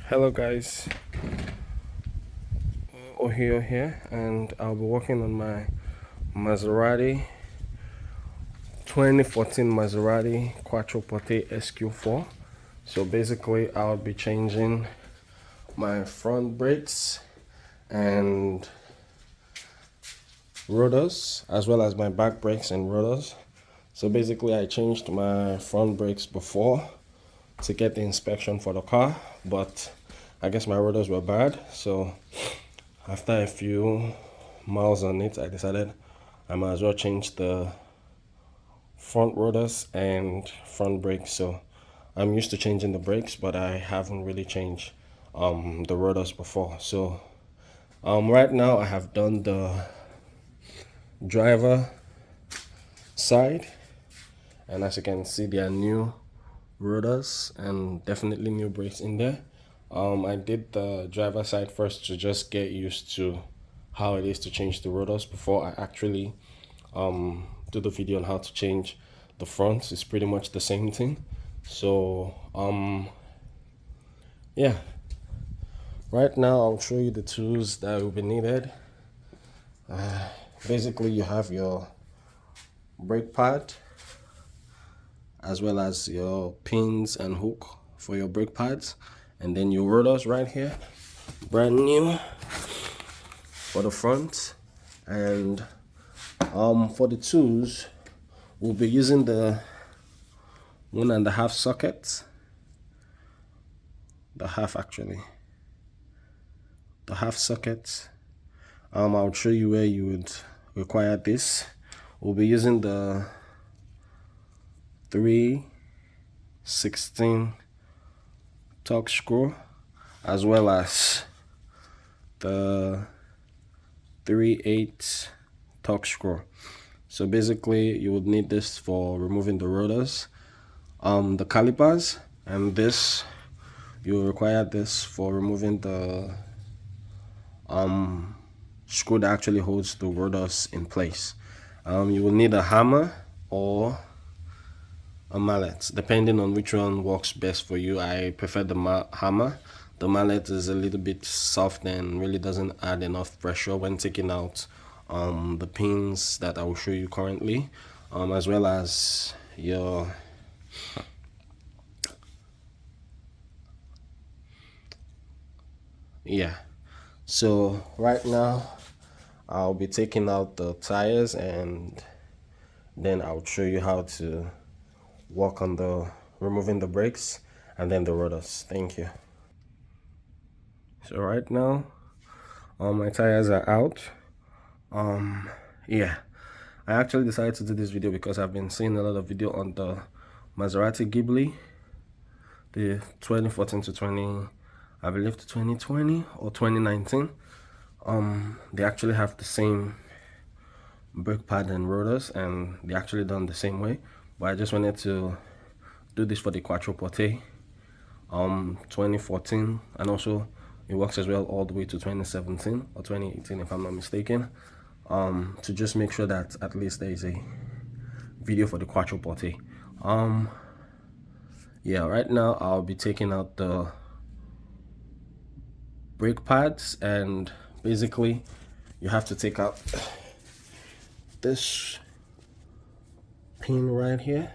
Hello guys, Ohio here, and I'll be working on my Maserati 2014 Maserati Quattroporte SQ4. So basically I'll be changing my front brakes and rotors as well as my back brakes and rotors. So basically I changed my front brakes before to get the inspection for the car, but I guess my rotors were bad, so after a few miles on it, I decided I might as well change the front rotors and front brakes. So I'm used to changing the brakes, but I haven't really changed the rotors before. So right now I have done the driver side, and as you can see, there are new rotors and definitely new brakes in there. I did the driver side first to just get used to how it is to change the rotors before I actually do the video on how to change the fronts. It's pretty much the same thing. So yeah, right now I'll show you the tools that will be needed. Basically you have your brake pad as well as your pins and hook for your brake pads, and then your rotors right here, brand new for the front. And for the tools, we'll be using the 1.5 socket, the half socket. I'll show you where you would require this. We'll be using the 3/16 torque screw as well as the 3/8 torque screw. So basically you would need this for removing the rotors, the calipers, and this you will require this for removing the screw that actually holds the rotors in place. You will need a hammer or a mallet, depending on which one works best for you. I prefer the hammer. The mallet is a little bit soft and really doesn't add enough pressure when taking out the pins that I will show you currently, as well as your so right now I'll be taking out the tires, and then I'll show you how to work on the removing the brakes and then the rotors. Thank you. So right now my tires are out. I actually decided to do this video because I've been seeing a lot of video on the Maserati Ghibli, the 2014 to 2020 or 2019. They actually have the same brake pad and rotors, and they actually done the same way, but I just wanted to do this for the Quattroporte 2014, and also it works as well all the way to 2017 or 2018 if I'm not mistaken, to just make sure that at least there is a video for the Quattroporte. Right now I'll be taking out the brake pads, and basically you have to take out this pin right here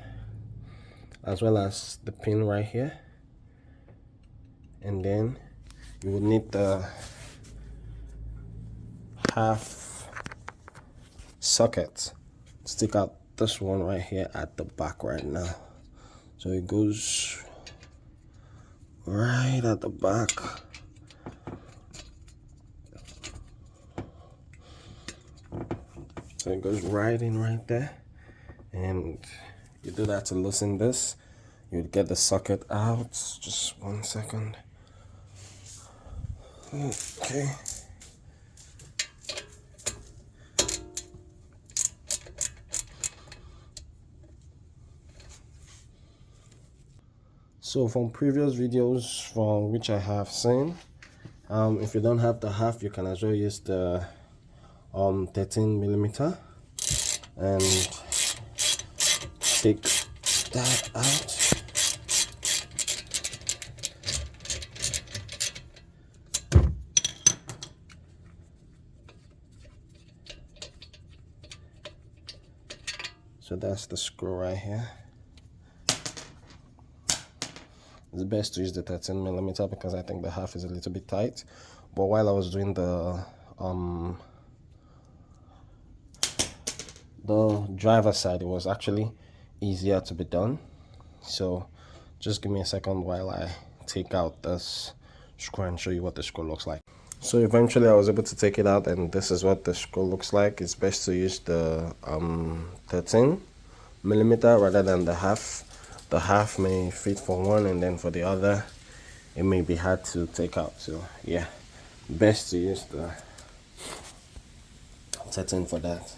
as well as the pin right here, and then you will need the half socket to take out this one right here at the back right now. So it goes right at the back. So it goes right in right there, and you do that to loosen this. You would get the socket out. Just 1 second. Okay. So from previous videos from which I have seen, if you don't have the half, you can as well use the 13mm and take that out. So that's the screw right here. It's best to use the 13mm because I think the half is a little bit tight. But while I was doing the driver side, it was actually easier to be done. So just give me a second while I take out this screw and show you what the screw looks like. So eventually I was able to take it out, and this is what the screw looks like. It's best to use the 13mm rather than the half. The half may fit for one, and then for the other it may be hard to take out. So yeah, best to use the 13 for that.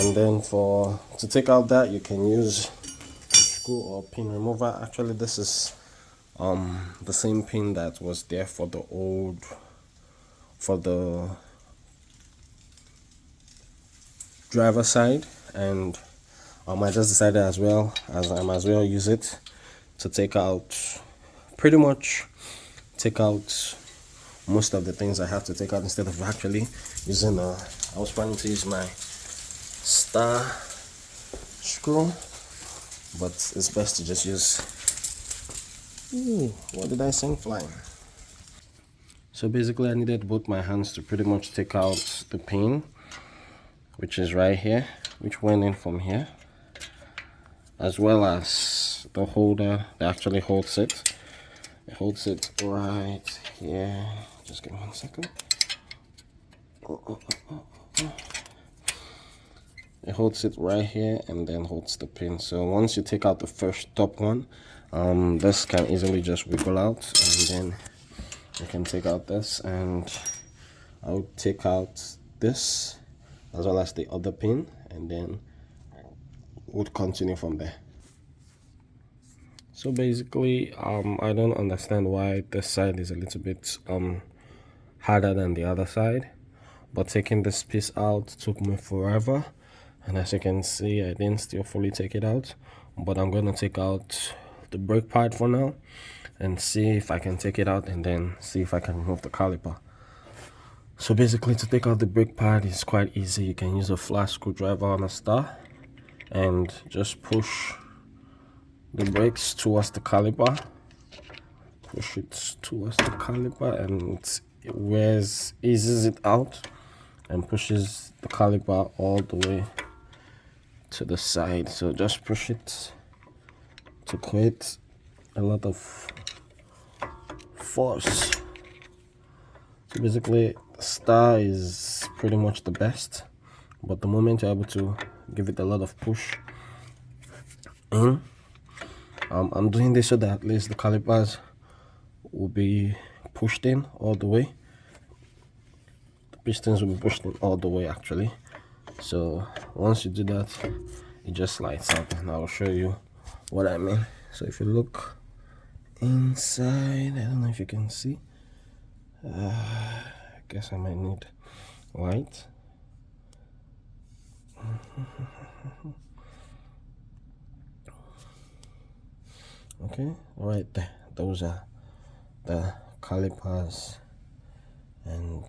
And then to take out that, you can use screw or pin remover. Actually, this is the same pin that was there for the driver side, and I just decided as well as I might as well use it to take out most of the things I have to take out, instead of actually using I was planning to use my star screw, but it's best to just use. Ooh, what did I send flying? So basically I needed both my hands to pretty much take out the pin, which is right here, which went in from here, as well as the holder that actually holds it. It holds it right here. Just give me 1 second. It holds it right here and then holds the pin. So once you take out the first top one, this can easily just wiggle out, and then you can take out this, and I'll take out this as well as the other pin, and then we'll continue from there. So basically I don't understand why this side is a little bit harder than the other side, but taking this piece out took me forever, and as you can see I didn't still fully take it out. But I'm going to take out the brake pad for now and see if I can take it out, and then see if I can remove the caliper. So basically, to take out the brake pad is quite easy. You can use a flat screwdriver on a star and just push the brakes towards the caliper. Push it towards the caliper, and it eases it out and pushes the caliper all the way to the side. So just push it to create a lot of force. So basically, the star is pretty much the best, but the moment you're able to give it a lot of push in, I'm doing this so that at least the calipers will be pushed in all the way. The pistons will be pushed in all the way actually. So once you do that, it just slides out, and I'll show you what I mean. So if you look inside, I don't know if you can see. I guess I might need light. Okay, right there. Those are the calipers and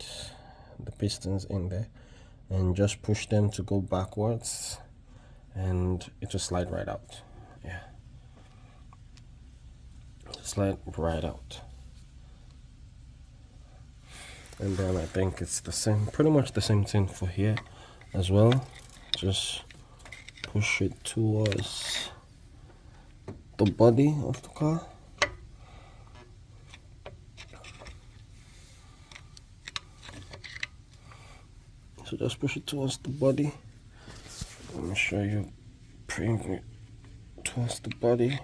the pistons in there, and just push them to go backwards, and it will slide right out. Yeah, slide right out. And then I think it's the same, pretty much the same thing for here as well. Just push it towards the body of the car. So just push it towards the body. Let me show you. Bring it towards the body,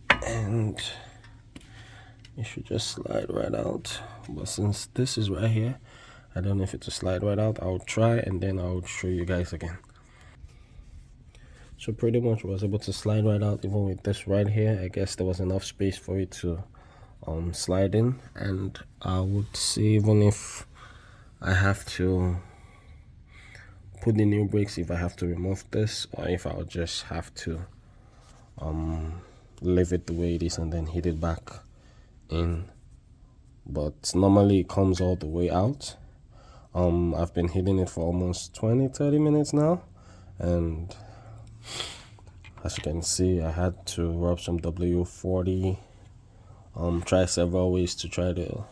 and it should just slide right out. But since this is right here, I don't know if it will slide right out. I'll try, and then I'll show you guys again. So pretty much was able to slide right out even with this right here. I guess there was enough space for it to slide in, and I would see even if I have to put the new brakes, if I have to remove this, or if I'll just have to leave it the way it is and then hit it back in. But normally it comes all the way out. I've been hitting it for almost 20-30 minutes now, and As you can see, I had to rub some W40, try several ways to try to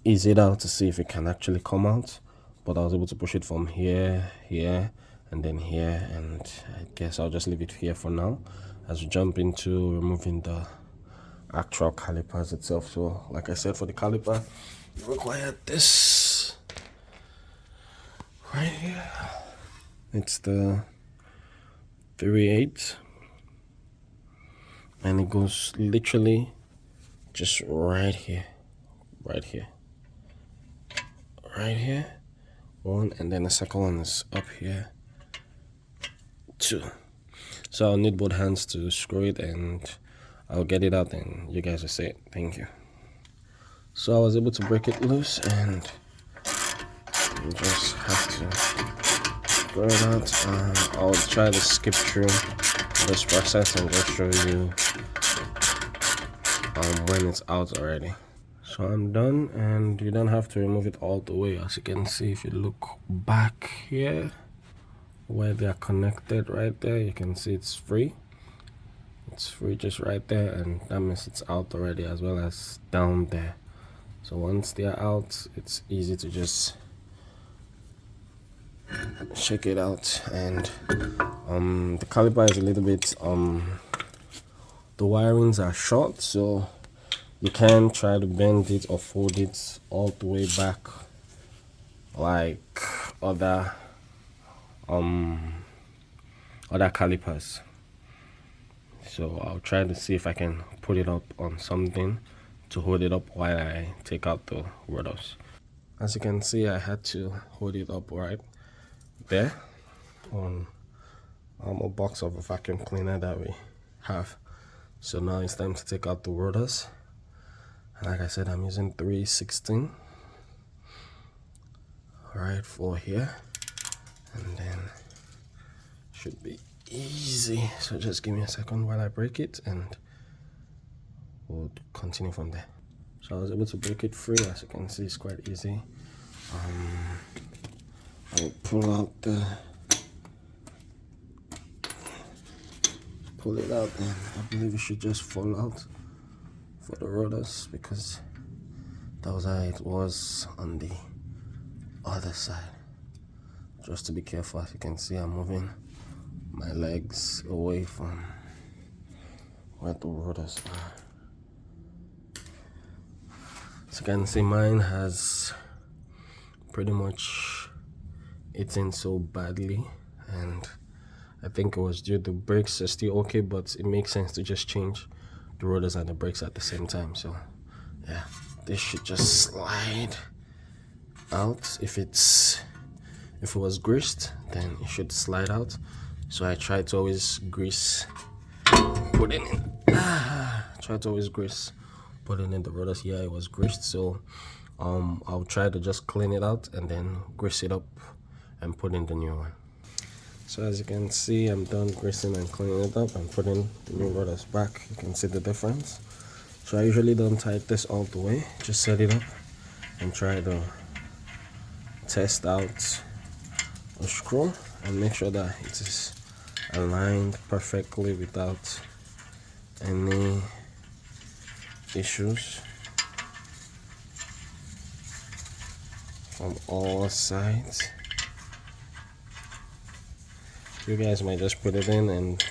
ease it out to see if it can actually come out, but I was able to push it from here, and then here, and I guess I'll just leave it here for now as we jump into removing the actual calipers itself. So like I said, for the caliper you require this right here. It's the 3/8, and it goes literally just right here, right here, one, and then the second one is up here, two. So I'll need both hands to screw it, and I'll get it out and you guys will say it. Thank you. So I was able to break it loose, and you just have to screw it out. I'll try to skip through this process and just show you when it's out already. So I'm done, and you don't have to remove it all the way. As you can see, if you look back here where they are connected right there, you can see it's free. It's free just right there, and that means it's out already, as well as down there. So once they're out, it's easy to just check it out. And the caliper is a little bit the wirings are short, so you can try to bend it or fold it all the way back like other calipers. So I'll try to see if I can put it up on something to hold it up while I take out the rotors. As you can see, I had to hold it up right there on a box of a vacuum cleaner that we have. So now it's time to take out the rotors. And like I said, I'm using 3/16 right for here, and then should be easy. So just give me a second while I break it, and we'll continue from there. So I was able to break it free. As you can see, it's quite easy. I'll pull it out, and I believe it should just fall out for the rotors, because that was how it was on the other side. Just to be careful. As you can see, I'm moving my legs away from where the rotors are. As you can see, mine has pretty much eaten so badly, and I think it was due to brakes are still okay, but it makes sense to just change the rotors and the brakes at the same time. So yeah, this should just slide out. If it was greased, then it should slide out. So I try to always grease putting in the rotors. Yeah, it was greased, so I'll try to just clean it out and then grease it up and put in the new one. So as you can see, I'm done greasing and cleaning it up and putting the new rotors back. You can see the difference. So I usually don't tighten this all the way, just set it up and try to test out a screw and make sure that it is aligned perfectly without any issues from all sides. You guys might just put it in and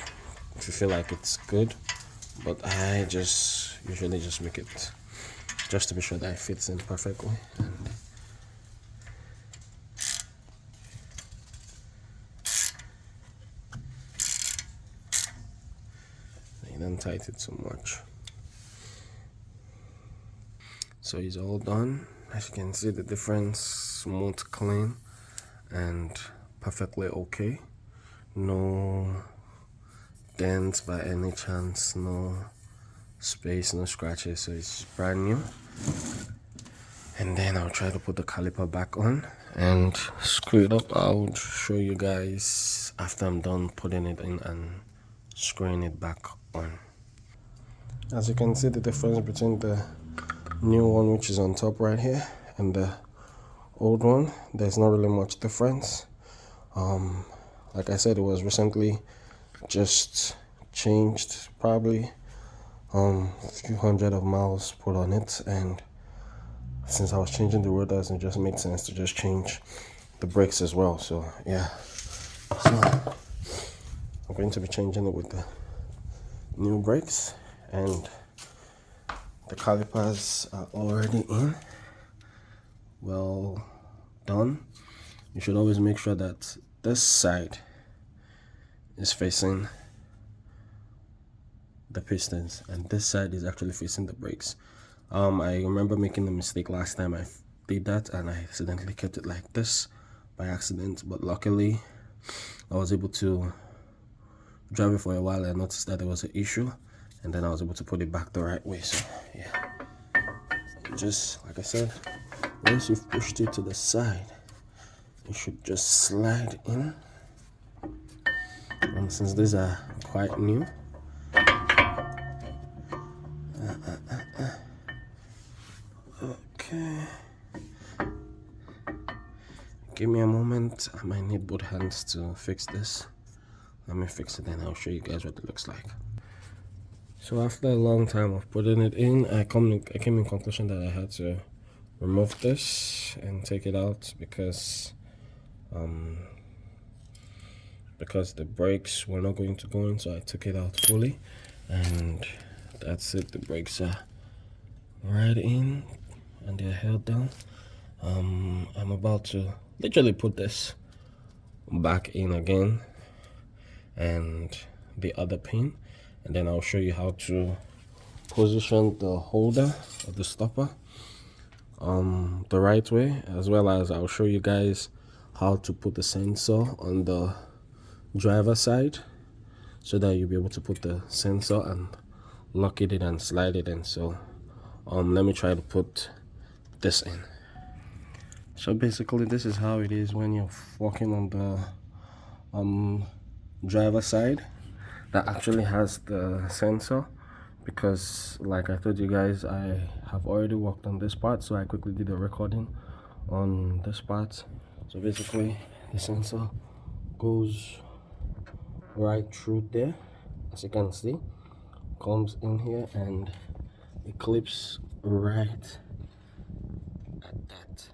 if you feel like it's good, but I just usually just make it just to be sure that it fits in perfectly. And you don't tighten it so much. So it's all done. As you can see, the difference, smooth, clean, and perfectly okay. No dents by any chance, no space, no scratches, so it's brand new. And then I'll try to put the caliper back on and screw it up. I'll show you guys after I'm done putting it in and screwing it back on. As you can see, the difference between the new one, which is on top right here, and the old one, there's not really much difference. Like I said, it was recently just changed probably a few hundred of miles put on it, and since I was changing the rotors, it just made sense to just change the brakes as well. So yeah, so I'm going to be changing it with the new brakes, and the calipers are already in, well done. You should always make sure that this side is facing the pistons and this side is actually facing the brakes. I remember making a mistake last time I did that, and I accidentally kept it like this by accident, but luckily I was able to drive it for a while. I noticed that there was an issue, and then I was able to put it back the right way. So yeah, just like I said, once you've pushed it to the side, it should just slide in. And since these are quite new, okay, give me a moment. I might need both hands to fix this. Let me fix it and I'll show you guys what it looks like. So after a long time of putting it in, I came in conclusion that I had to remove this and take it out because the brakes were not going to go in. So I took it out fully, and that's it. The brakes are right in and they're held down. I'm about to literally put this back in again, and the other pin, and then I'll show you how to position the holder of the stopper the right way, as well as I'll show you guys how to put the sensor on the driver side so that you'll be able to put the sensor and lock it in and slide it in. So let me try to put this in. So basically this is how it is when you're walking on the driver side that actually has the sensor, because like I told you guys, I have already worked on this part, so I quickly did a recording on this part. So basically the sensor goes right through there, as you can see, comes in here and it clips right at that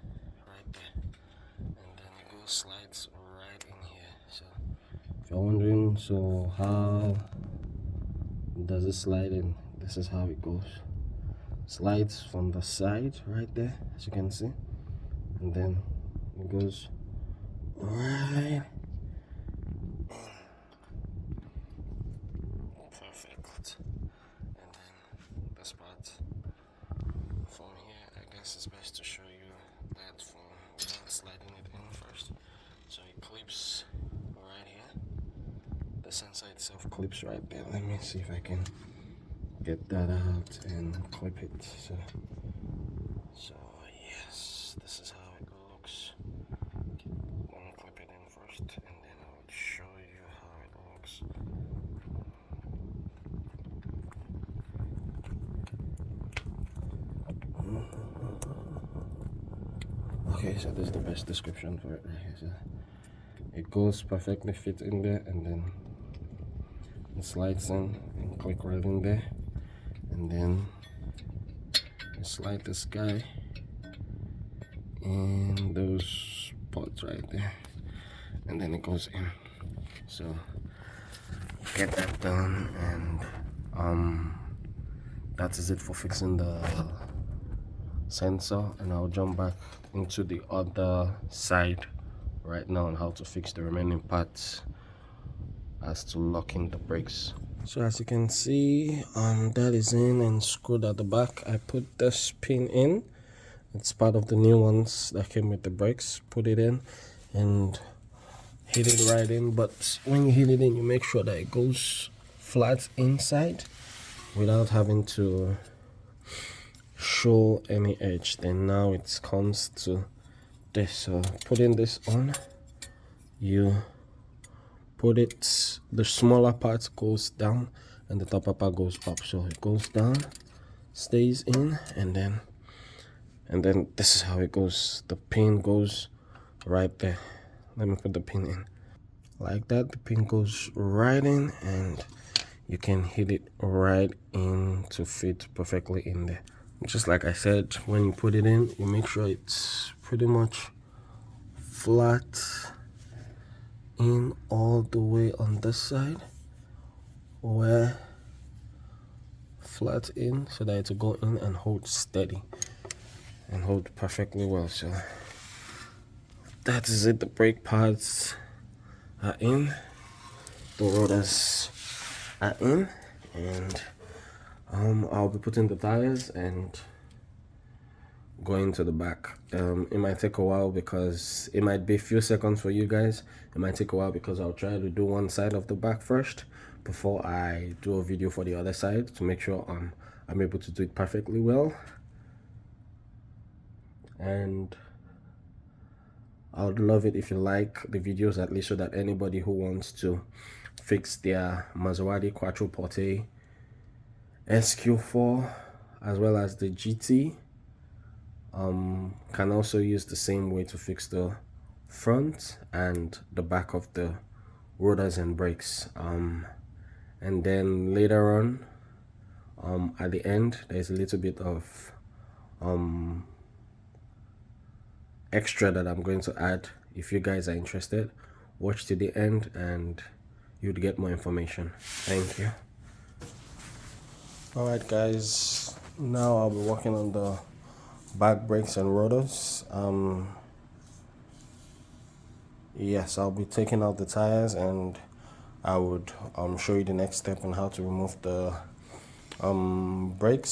right there, and then it goes slides right in here. So if you're wondering, so how does it slide in, this is how it goes. Slides from the side right there, as you can see, and then it goes right. Perfect. And then this part from here, I guess it's best to show you that from without sliding it in first. So it clips right here. The sensor itself clips right there. Let me see if I can get that out and clip it. So yes, this is how it looks. Let me clip it in first, and then I will show you how it looks. Okay, so this is the best description for it right here. So it goes perfectly fit in there, and then it slides in and click right in there, and then you slide this guy in those spots right there, and then it goes in. So get that done, and that is it for fixing the sensor, and I'll jump back into the other side right now on how to fix the remaining parts as to locking the brakes. So as you can see, that is in and screwed at the back. I put this pin in, it's part of the new ones that came with the brakes. Put it in and hit it right in, but when you hit it in, you make sure that it goes flat inside without having to show any edge. Then now it comes to this. So putting this on, you put it, the smaller part goes down and the top part goes up. So it goes down, stays in, and then this is how it goes. The pin goes right there. Let me put the pin in. like that. The pin goes right in and you can hit it right in to fit perfectly in there. Just like I said, when you put it in, you make sure it's pretty much flat in all the way on this side, where flat in, so that it will go in and hold steady and hold perfectly well. So that is it. The brake pads are in, the rotors are in, and I'll be putting the tires and going to the back. It might take a while because it might be a few seconds for you guys. It might take a while because I'll try to do one side of the back first before I do a video for the other side to make sure I'm able to do it perfectly well. And I would love it if you like the videos, at least so that anybody who wants to fix their Maserati Quattroporte SQ4 as well as the GT can also use the same way to fix the front and the back of the rotors and brakes. And then later on, at the end, there's a little bit of extra that I'm going to add. If you guys are interested, watch to the end and you'd get more information. Thank you. Alright guys, now I'll be working on the back brakes and rotors. Yes, I'll be taking out the tires and I would show you the next step on how to remove the brake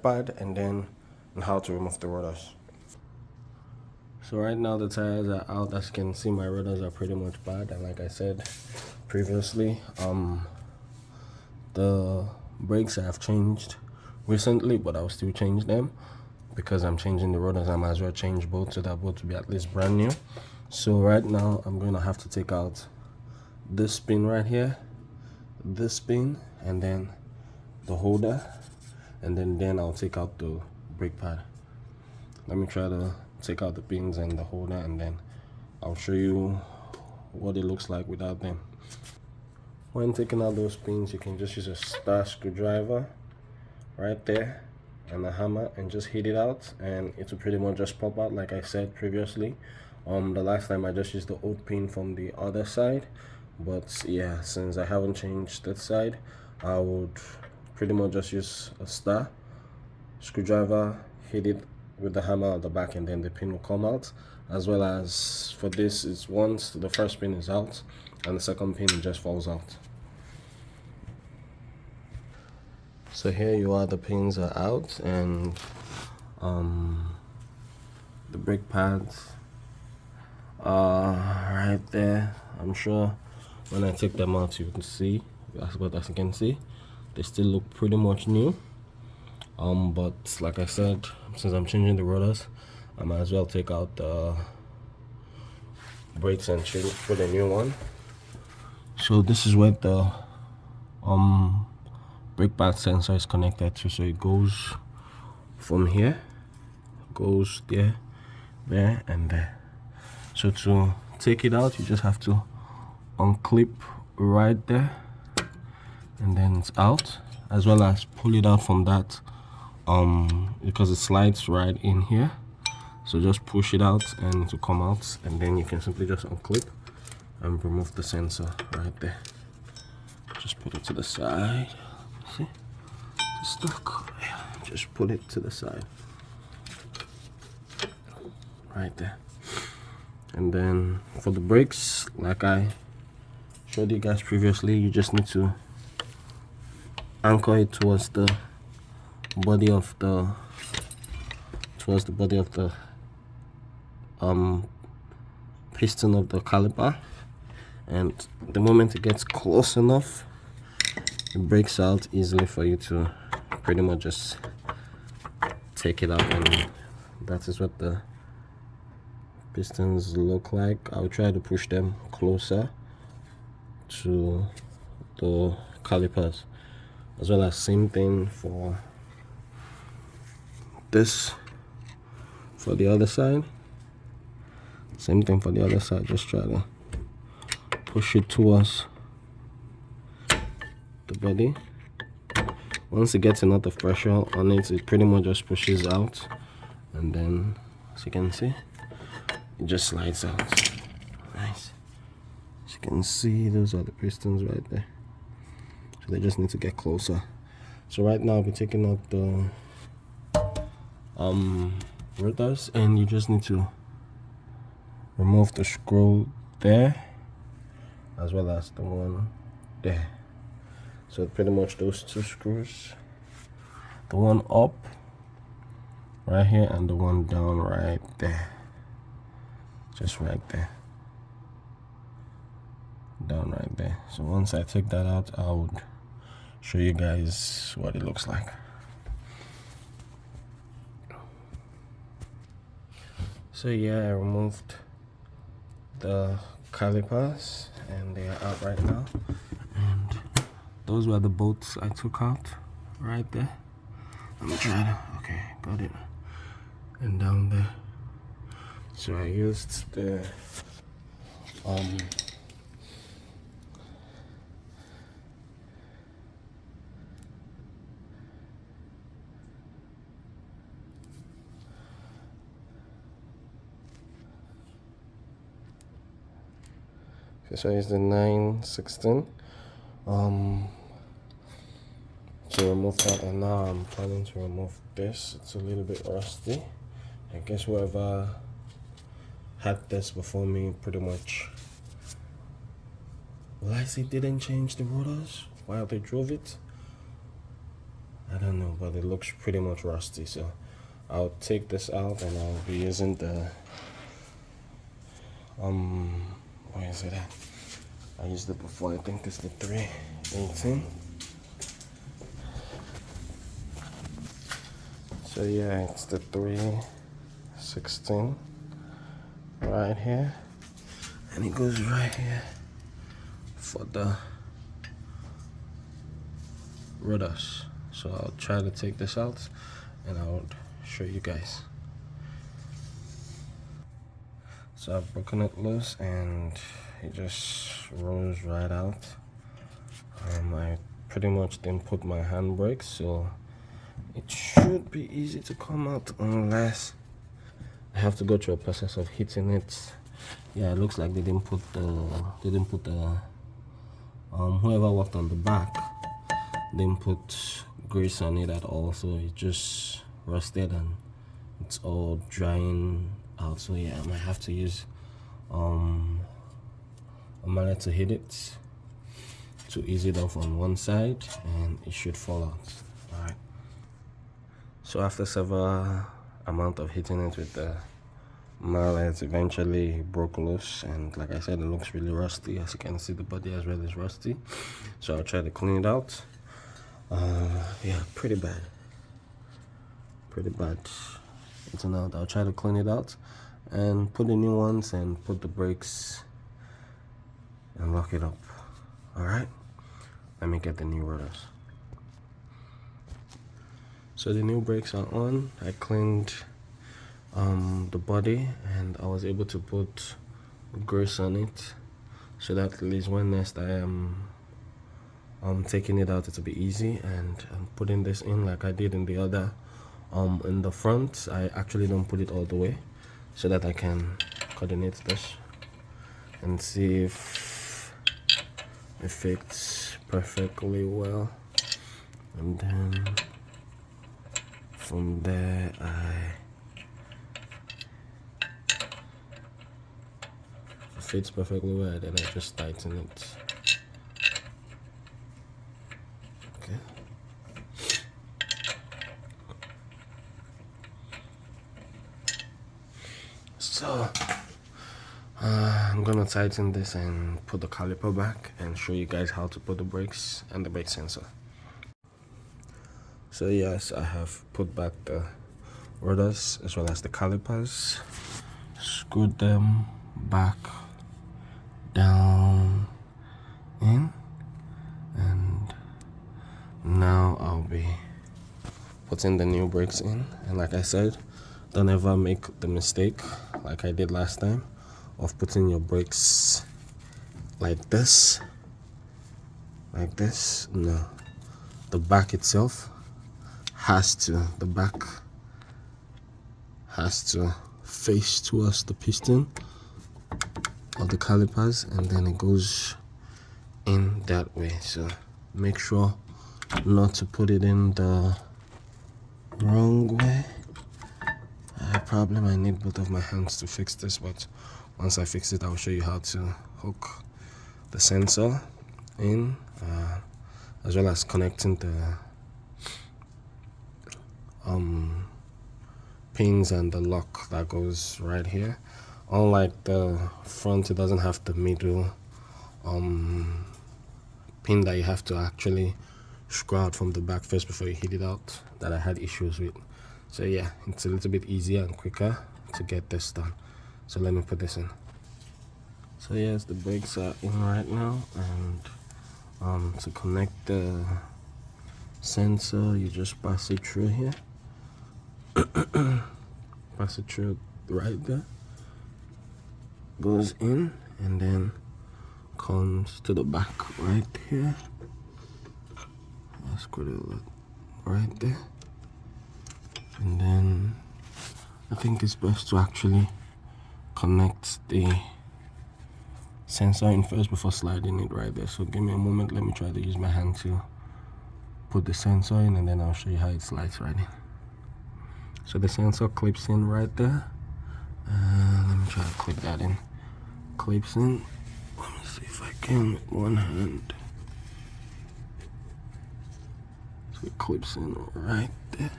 pad, and then on how to remove the rotors. So right now the tires are out. As you can see, my rotors are pretty much bad, and like I said previously, the brakes have changed recently, but I'll still change them because I'm changing the rotors. I might as well change both so that both will be at least brand new. So right now I'm going to have to take out this pin right here, this pin, and then the holder, and then I'll take out the brake pad. Let me try to take out the pins and the holder, and then I'll show you what it looks like without them. When taking out those pins, you can just use a star screwdriver right there and a hammer and just hit it out, and it will pretty much just pop out like I said previously. The last time I just used the old pin from the other side, but yeah, since I haven't changed that side, I would pretty much just use a star screwdriver, hit it with the hammer at the back, and then the pin will come out. As well as for this, it's once the first pin is out and the second pin just falls out. So here you are, the pins are out, and the brake pads right there. I'm sure when I take them out you can see, as you can see, they still look pretty much new. But like I said, since I'm changing the rotors, I might as well take out the brakes and put a new one. So this is where the brake pad sensor is connected to. So it goes from here, goes there, there, and there. So to take it out, you just have to unclip right there, and then it's out, as well as pull it out from that because it slides right in here. So just push it out and it will come out, and then you can simply just unclip and remove the sensor right there. Just put it to the side. See, it's stuck. Yeah, just put it to the side right there. And then for the brakes, like I showed you guys previously, you just need to anchor it towards the body of the piston of the caliper, and the moment it gets close enough, it breaks out easily for you to pretty much just take it out. And that is what the pistons look like. I'll try to push them closer to the calipers, as well as same thing for this, for the other side. Same thing for the other side. Just try to push it towards the body. Once it gets enough of pressure on it, it pretty much just pushes out, and then as you can see, it just slides out. Nice. As you can see, those are the pistons right there, so they just need to get closer. So right now I'll be taking out the rotors, and you just need to remove the screw there as well as the one there. So pretty much those two screws, the one up right here and the one down right there, just right there, down right there. So once I take that out, I would show you guys what it looks like. So yeah, I removed the calipers and they are out right now, and those were the bolts I took out right there. Let me try to, okay, got it, and down there. So I used the so I used the 9/16 to remove that, and now I'm planning to remove this. It's a little bit rusty. I guess whoever had this before me pretty much, will I say, didn't change the rotors while they drove it? I don't know, but it looks pretty much rusty. So I'll take this out and I'll be using the where is it at? I used it before, I think it's the 318. So yeah, it's the 3/16 right here, and it goes right here for the rotors. So I'll try to take this out and I'll show you guys. So I've broken it loose and it just rolls right out. I pretty much didn't put my handbrake, so it should be easy to come out unless I have to go through a process of heating it. Yeah, it looks like they didn't put the whoever worked on the back didn't put grease on it at all, so it just rusted and it's all drying out. So yeah, I might have to use a mallet to hit it to ease it off on one side, and it should fall out. All right. So after several amount of hitting it with the mallet, eventually broke loose, and like I said, it looks really rusty. As you can see, the body as well is rusty. So I'll try to clean it out. Yeah, pretty bad. It's out. I'll try to clean it out and put the new ones and put the brakes and lock it up. All right. Let me get the new rotors. So the new brakes are on. I cleaned the body and I was able to put grease on it so that at least when next I am taking it out, it'll be easy. And I'm putting this in like I did in the other in the front. I actually don't put it all the way so that I can coordinate this and see if it fits perfectly well, and then from there if it fits perfectly well, then I just tighten it. Okay. So I'm gonna tighten this and put the caliper back and show you guys how to put the brakes and the brake sensor. So yes, I have put back the rotors as well as the calipers, screwed them back down in, and now I'll be putting the new brakes in. And like I said, don't ever make the mistake like I did last time of putting your brakes like this, no, the back itself the back has to face towards the piston of the calipers, and then it goes in that way. So make sure not to put it in the wrong way. I need both of my hands to fix this, but once I fix it, I'll show you how to hook the sensor in, as well as connecting the pins and the lock that goes right here. Unlike the front, it doesn't have the middle pin that you have to actually screw out from the back first before you hit it out, that I had issues with. So yeah, it's a little bit easier and quicker to get this done. So let me put this in. So yes, the brakes are in right now, and to connect the sensor, you just pass it through here. Pass it through right there, goes in, and then comes to the back right here. Let's put it right there, and then I think it's best to actually connect the sensor in first before sliding it right there. So give me a moment, let me try to use my hand to put the sensor in, and then I'll show you how it slides right in. So the sensor clips in right there. Let me try to clip that in. Clips in. Let me see if I can with one hand. So it clips in right there.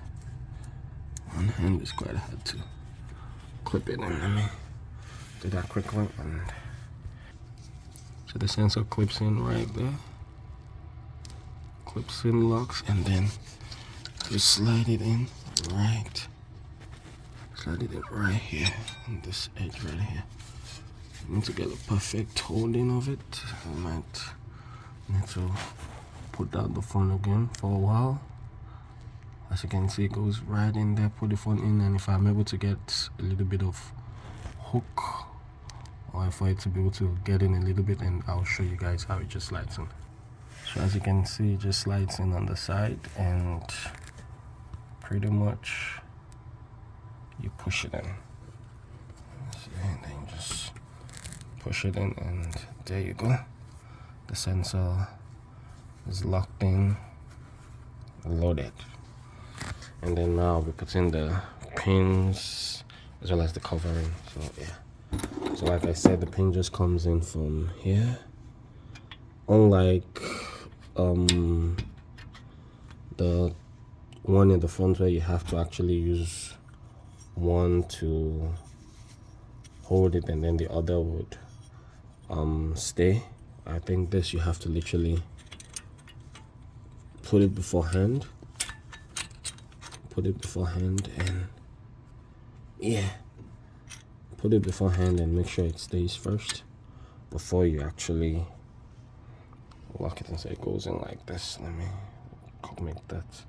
One hand is quite hard to clip it in. Let me do that quickly. And so the sensor clips in right there. Clips in, locks, and then just slide it in right. Slide it in right here on this edge right here. I need to get a perfect holding of it. I might need to put down the phone again for a while. As you can see, it goes right in there. Put the phone in, and if I'm able to get a little bit of hook, or for it to be able to get in a little bit, and I'll show you guys how it just slides in. So as you can see, it just slides in on the side, and pretty much you push it in. See, and then you just push it in, and there you go. The sensor is locked in, loaded. And then now we put in the pins as well as the covering. So yeah, so like I said, the pin just comes in from here. Unlike the one in the front, where you have to actually use one to hold it and then the other would stay. I think this, you have to literally put it beforehand, and yeah, put it beforehand and make sure it stays first before you actually lock it in. So it goes in like this. Let me make that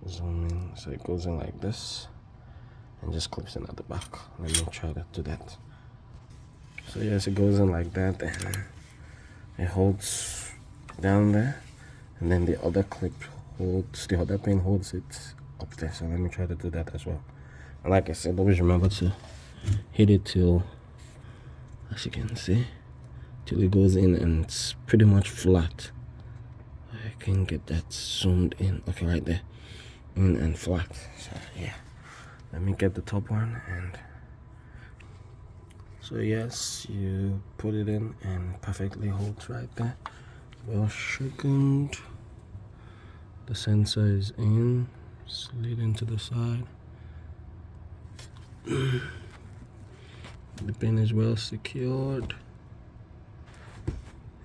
zoom in. So it goes in like this and just clips in at the back. Let me try to do that. So yes, it goes in like that, and it holds down there, and then the other clip holds, the other pin holds it up there. So let me try to do that as well. And like I said, always remember to hit it till, as you can see, till it goes in and it's pretty much flat. I can get that zoomed in. Okay, right there, in and flat. So yeah, let me get the top one. And so yes, you put it in and perfectly holds right there. Well shaken. The sensor is in, slid into the side. The pin is well secured.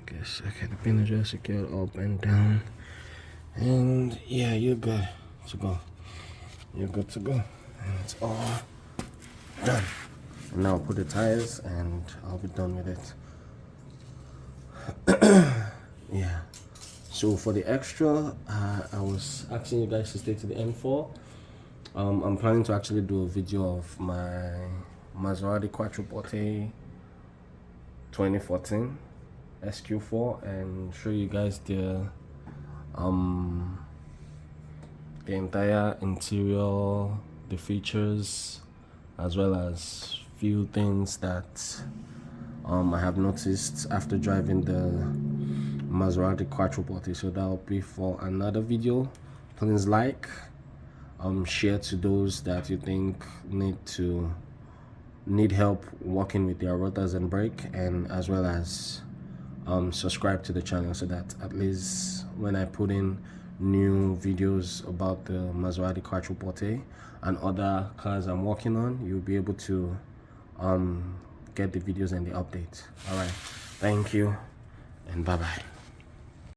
Okay, the pin is well secured up and down. And yeah, you're good to go. You're good to go. And it's all done. And now I'll put the tires and I'll be done with it. Yeah. So for the extra, I was asking you guys to stay to the end for. I'm planning to actually do a video of my Maserati Quattroporte 2014. SQ4 and show you guys the entire interior, the features, as well as few things that I have noticed after driving the Maserati Quattroporte. So that'll be for another video. Please like, share to those that you think need help working with their rotors and brake, and as well as subscribe to the channel so that at least when I put in new videos about the Maserati Quattroporte and other cars I'm working on, you'll be able to get the videos and the updates. All right, thank you and bye bye.